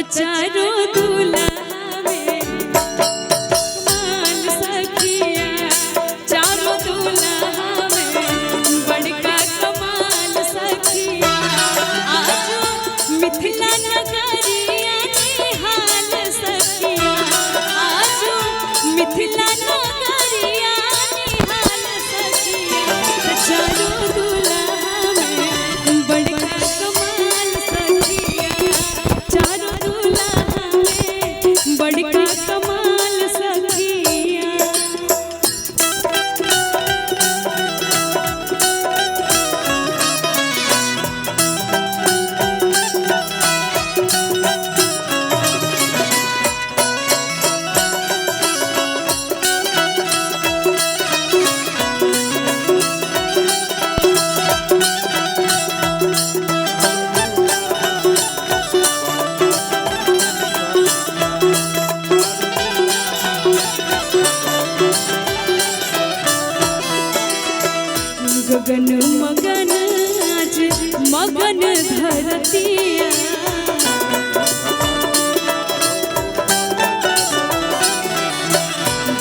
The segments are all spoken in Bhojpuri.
चारों दूल्हा में कमाल सखिया, चारों दूल्हा में बड़का कमाल सखिया। आज मिथिला नगरिया निहाल सखिया, आज मिथिला नगरिया निहाल सखिया। चारों दूल्हा में बड़का कमाल सखिया, चारों दूल्हा में बड़का कमाल सखिया। गगन मगन आज मगन धरतिया,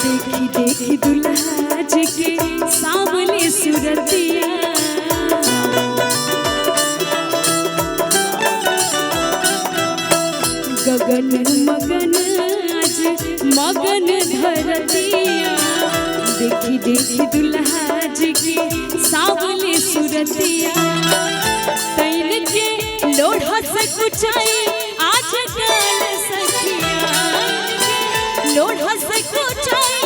देखी देखी दुल्हा जी के सावली सूरतिया। गगन मगन आज मगन धरतिया, देखी देखी दुल्हा जी की सावली सूरतिया। तैन के लोढ़ा से कुचाई आज काल सखिया, लोढ़ा से कुचाई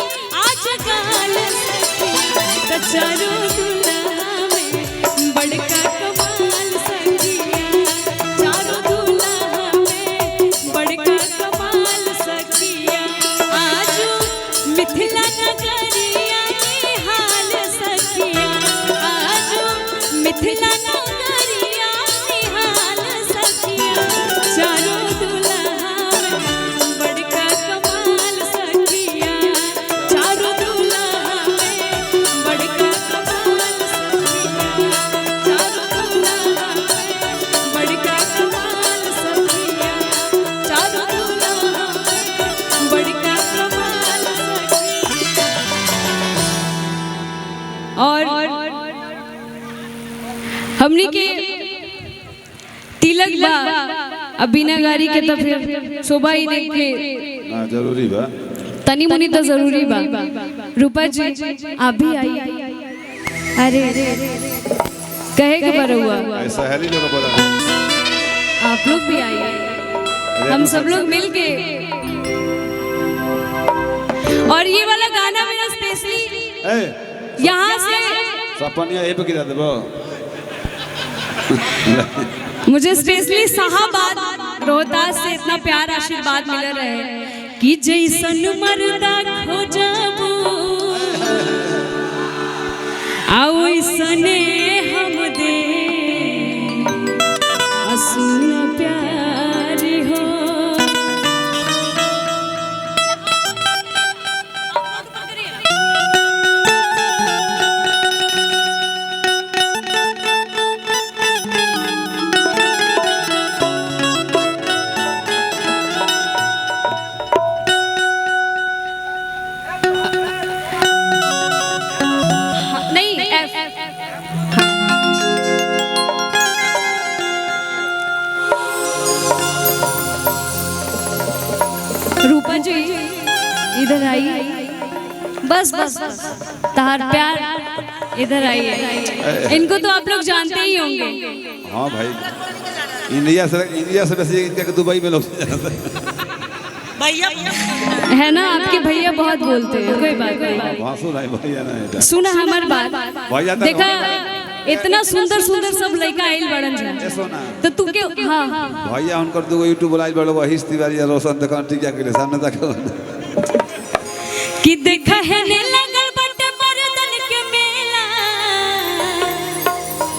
आज काल सखिया। चारों दूल्हा में बड़का कमाल सखिया, चारों दूल्हा में बड़का कमाल सखिया। आज मिथिला नगरिया निहाल सखिया, आज मिथिला नगरिया निहाल सखिया। चारों दूल्हा में बड़का कमाल सखिया, चारों दूल्हा में बड़का कमाल सखिया, चारों दूल्हा में बड़का कमाल सखिया, चारों दूल्हा में बड़का कमाल सखिया। और हमनी के तिलक बा अब बिना गाड़ी के तो फिर शोभा ही नहीं के जरूरी बा, तनी मुनी तो जरूरी बा। रूपा जी आप भी आई। अरे कहे के बरुआ ऐसा है नहीं लोग बोला, आप लोग भी आई, हम सब लोग मिल के। और ये वाला गाना मेरा स्पेशली यहाँ से सपनिया ये पे गिरा देबो। मुझे स्पेशली साहबाद रोहतास से इतना प्यार आशीर्वाद मिल रहे कि जैसन मर्दा खोजबू आओ इसने हम दे असुन प्यारी हो। रूपा जी इधर आइए, बस बस तार प्यार इधर आइए। इनको तो आप लोग जानते ही होंगे। हाँ भाई, इंडिया से वैसे दुबई में लोग भैया है ना, आपके भैया बहुत बोलते हैं। कोई बात नहीं, भैया ना सुना हमार बात। देखा इतना सुंदर सुंदर सब लड़का आइल बड़न जा तो तू के हां भैया उनकर दो यूट्यूब लाइव बड़ो वहीश तिवारी रोशन दुकान टिका के सामने तक कि देखा है